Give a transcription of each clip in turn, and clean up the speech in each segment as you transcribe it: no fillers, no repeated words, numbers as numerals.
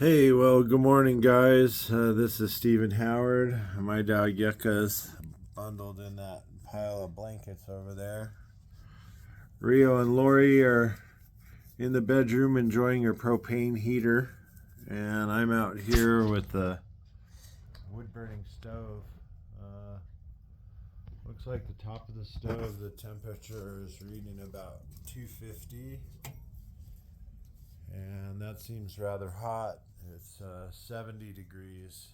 Hey, well, good morning, guys. This is Stephen Howard. My dog Yucca's bundled in that pile of blankets over there. Rio and Lori are in the bedroom enjoying her propane heater, and I'm out here with the wood burning stove. Uh, Looks like the top of the stove, the temperature is reading about 250, and that seems rather hot. It's 70 degrees,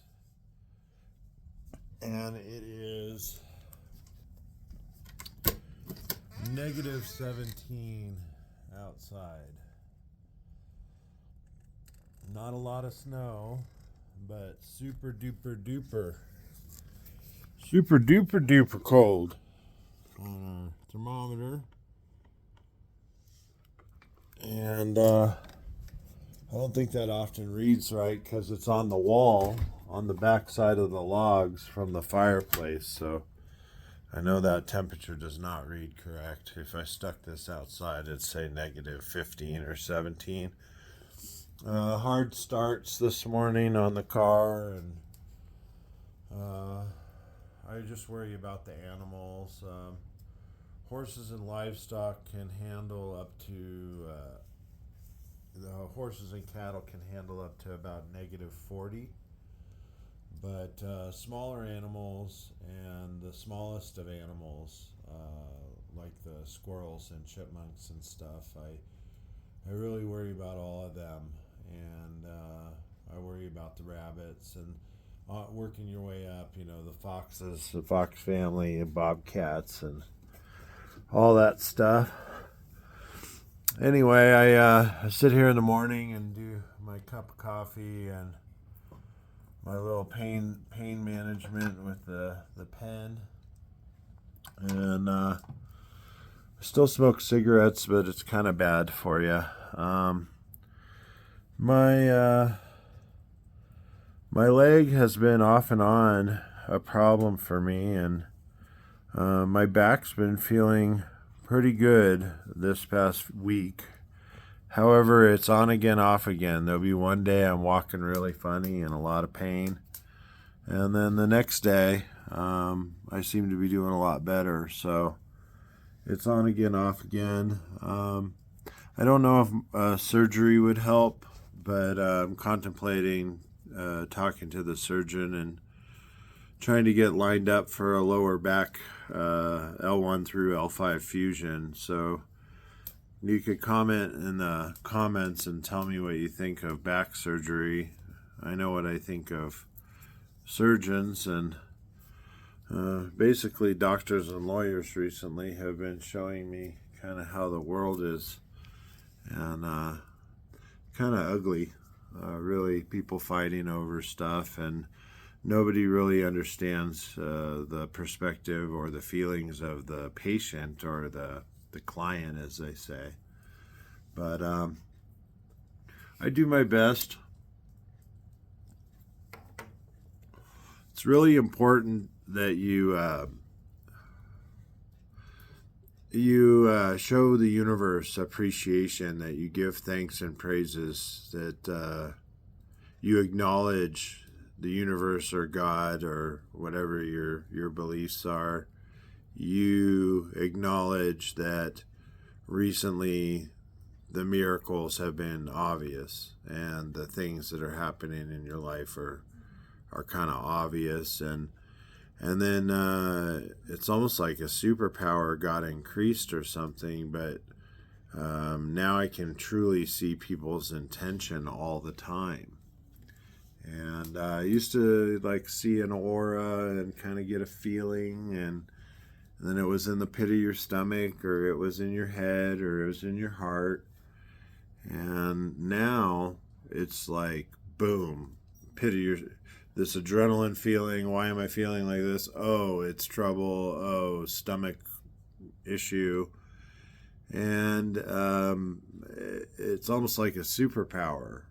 and it is negative 17 outside. Not a lot of snow, but super duper duper cold. Thermometer, and I don't think that often reads right because it's on the wall on the back side of the logs from the fireplace, so I know that temperature does not read correct. If I stuck this outside, it'd say negative 15 or 17. Hard starts this morning on the car, and I just worry about the animals. Horses and livestock can handle up to, the horses and cattle can handle up to about negative 40. But smaller animals and the smallest of animals, like the squirrels and chipmunks and stuff, I really worry about all of them. And I worry about the rabbits and working your way up, the foxes, the fox family, and bobcats, and all that stuff. Anyway, I sit here in the morning and do my cup of coffee and my little pain management with the pen, and I still smoke cigarettes, but it's kind of bad for you. My my leg has been off and on a problem for me, and my back's been feeling pretty good this past week. However, it's on again, off again. There'll be one day I'm walking really funny and a lot of pain, and then the next day I seem to be doing a lot better. So it's on again, off again. I don't know if surgery would help, but I'm contemplating talking to the surgeon and trying to get lined up for a lower back L1 through L5 fusion. So you could comment in the comments and tell me what you think of back surgery. I know what I think of surgeons, and basically doctors and lawyers recently have been showing me kind of how the world is, and kind of ugly. Really, people fighting over stuff, and nobody really understands the perspective or the feelings of the patient or the client, as they say. But I do my best. It's really important that you show the universe appreciation, that you give thanks and praises, that you acknowledge the universe or God or whatever your beliefs are. You acknowledge that recently the miracles have been obvious, and the things that are happening in your life are kind of obvious, and then it's almost like a superpower got increased or something. But now I can truly see people's intention all the time. And I used to like see an aura and kind of get a feeling, and then it was in the pit of your stomach, or it was in your head, or it was in your heart. And now it's like, boom, pit of your, this adrenaline feeling. Why am I feeling like this? Oh, it's trouble. Oh, stomach issue. And it's almost like a superpower.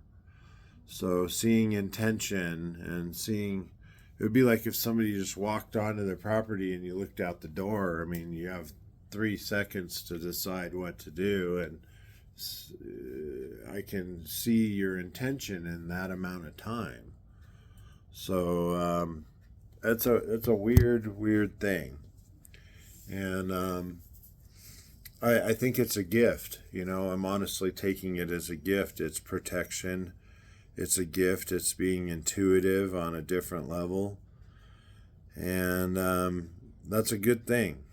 So seeing intention and seeing, it would be like if somebody just walked onto their property and you looked out the door. I mean, you have 3 seconds to decide what to do, and I can see your intention in that amount of time. So it's a weird thing, and I think it's a gift. I'm honestly taking it as a gift. It's protection. It's a gift. It's being intuitive on a different level, and that's a good thing.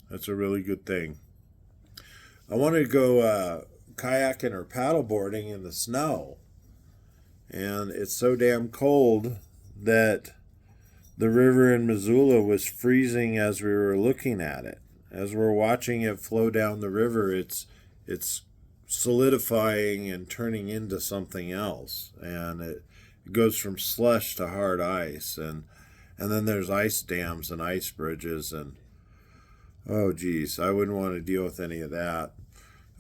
That's a really good thing. I want to go kayaking or paddleboarding in the snow, and it's so damn cold that the river in Missoula was freezing as we were looking at it. As we're watching it flow down the river, it's solidifying and turning into something else, and it goes from slush to hard ice, and then there's ice dams and ice bridges, and oh geez, I wouldn't want to deal with any of that.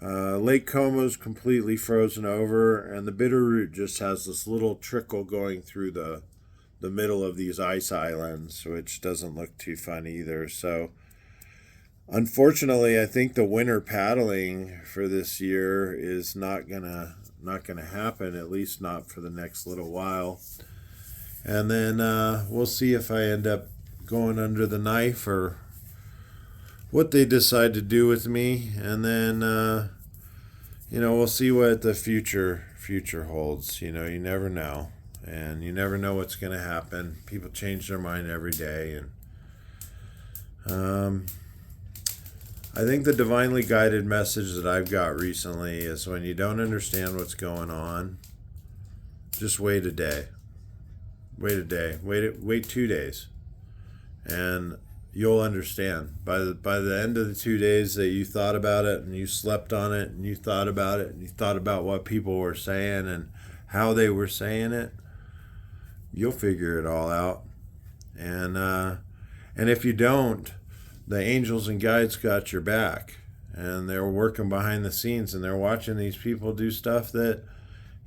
Lake Como's completely frozen over, and the Bitterroot just has this little trickle going through the middle of these ice islands, which doesn't look too fun either. So, unfortunately, I think the winter paddling for this year is not gonna happen. At least not for the next little while. And then we'll see if I end up going under the knife or what they decide to do with me, and then we'll see what the future holds. You never know, and you never know what's going to happen. People change their mind every day, and I think the divinely guided message that I've got recently is when you don't understand what's going on, just wait a day. Wait 2 days, and you'll understand. By the end of the 2 days that you thought about it and you slept on it and you thought about it and you thought about what people were saying and how they were saying it, you'll figure it all out. And if you don't, the angels and guides got your back, and they're working behind the scenes, and they're watching these people do stuff that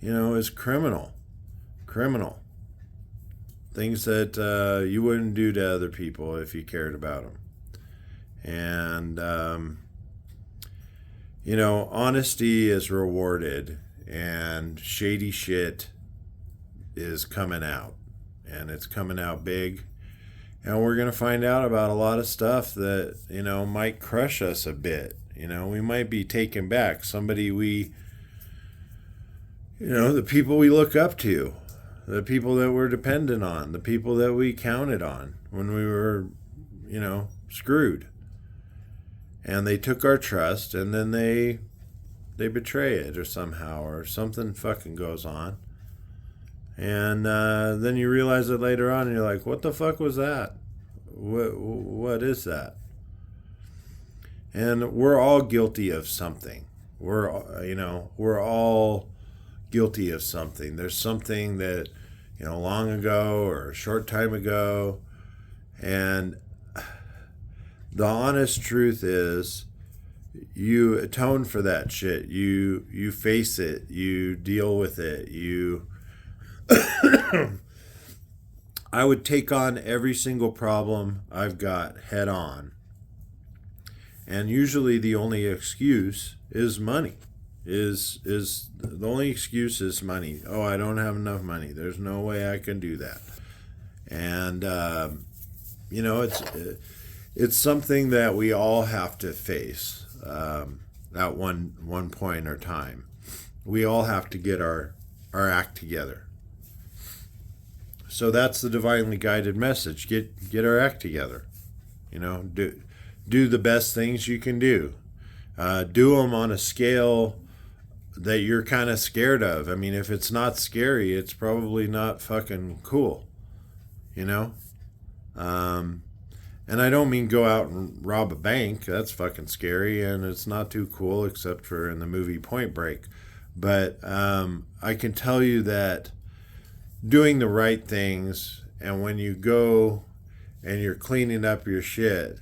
is criminal. Things that you wouldn't do to other people if you cared about them. And, honesty is rewarded, and shady shit is coming out. And it's coming out big. And we're going to find out about a lot of stuff that, might crush us a bit. We might be taken back. Somebody the people we look up to. The people that we're dependent on, the people that we counted on when we were, screwed. And they took our trust, and then they betray it or something fucking goes on. And then you realize it later on, and you're like, what the fuck was that? What is that? And we're all guilty of something. We're all guilty of something. There's something that, long ago or a short time ago, and the honest truth is you atone for that shit. You face it. You deal with it. I would take on every single problem I've got head on. And usually the only excuse is money. Is the only excuse is money. Oh, I don't have enough money. There's no way I can do that. And it's something that we all have to face at one point or time. We all have to get our act together. So that's the divinely guided message. Get our act together. Do the best things you can do. Do them on a scale that you're kind of scared of. I mean, if it's not scary, it's probably not fucking cool, And I don't mean go out and rob a bank. That's fucking scary, and it's not too cool except for in the movie Point Break. But I can tell you that doing the right things, and when you go and you're cleaning up your shit,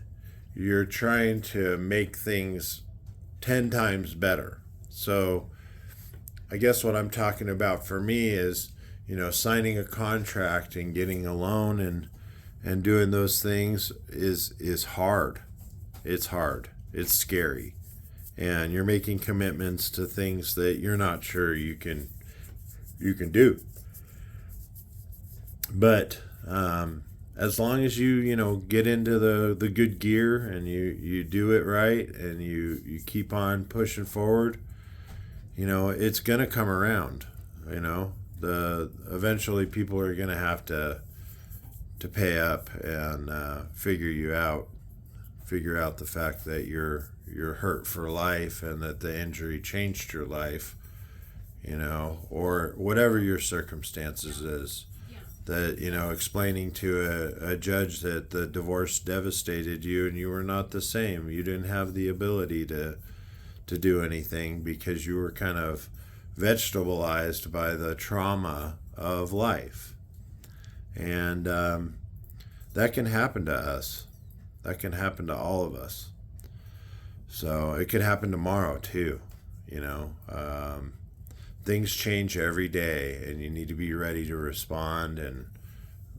you're trying to make things 10 times better. So I guess what I'm talking about for me is, signing a contract and getting a loan and doing those things is hard. It's hard. It's scary. and you're making commitments to things that you're not sure you can do. But as long as you get into the good gear, and you do it right, and you keep on pushing forward, it's gonna come around. Eventually people are gonna have to pay up and figure out the fact that you're hurt for life, and that the injury changed your life, or whatever your circumstances is. That, explaining to a judge that the divorce devastated you and you were not the same. You didn't have the ability to do anything because you were kind of vegetabilized by the trauma of life. And that can happen to us. That can happen to all of us. So it could happen tomorrow too. Things change every day, and you need to be ready to respond and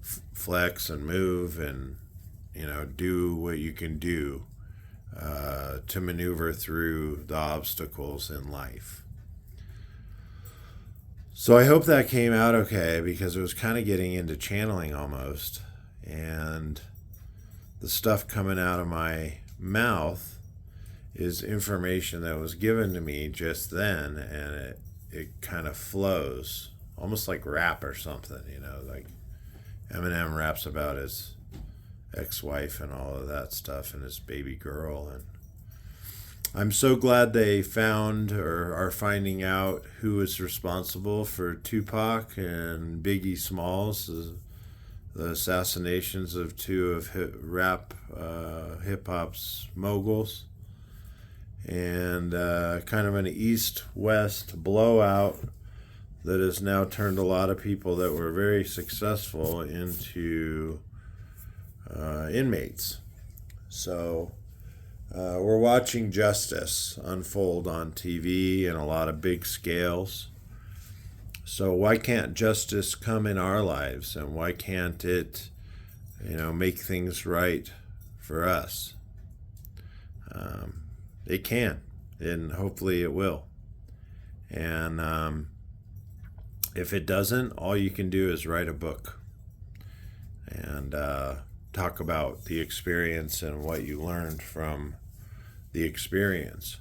flex and move and do what you can do to maneuver through the obstacles in life. So I hope that came out okay, because it was kind of getting into channeling almost, and the stuff coming out of my mouth is information that was given to me just then, and it kind of flows almost like rap or something, like Eminem raps about his ex-wife and all of that stuff, and his baby girl. And I'm so glad they found, or are finding out, who is responsible for Tupac and Biggie Smalls, the assassinations of two of hip-hop's moguls. And kind of an east-west blowout that has now turned a lot of people that were very successful into inmates. So we're watching justice unfold on TV in a lot of big scales. So why can't justice come in our lives, and why can't it, make things right for us? It can, and hopefully it will. And if it doesn't, all you can do is write a book and talk about the experience and what you learned from the experience.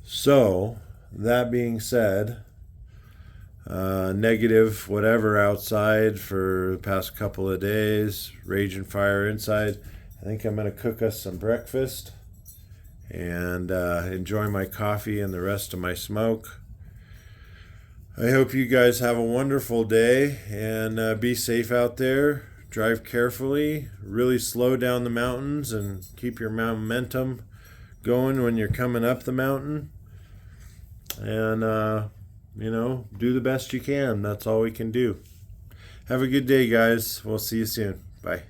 So, that being said, negative whatever outside for the past couple of days, raging fire inside. I think I'm going to cook us some breakfast and enjoy my coffee and the rest of my smoke. I hope you guys have a wonderful day, and be safe out there. Drive carefully, really slow down the mountains, and keep your momentum going when you're coming up the mountain. And, do the best you can. That's all we can do. Have a good day, guys. We'll see you soon. Bye.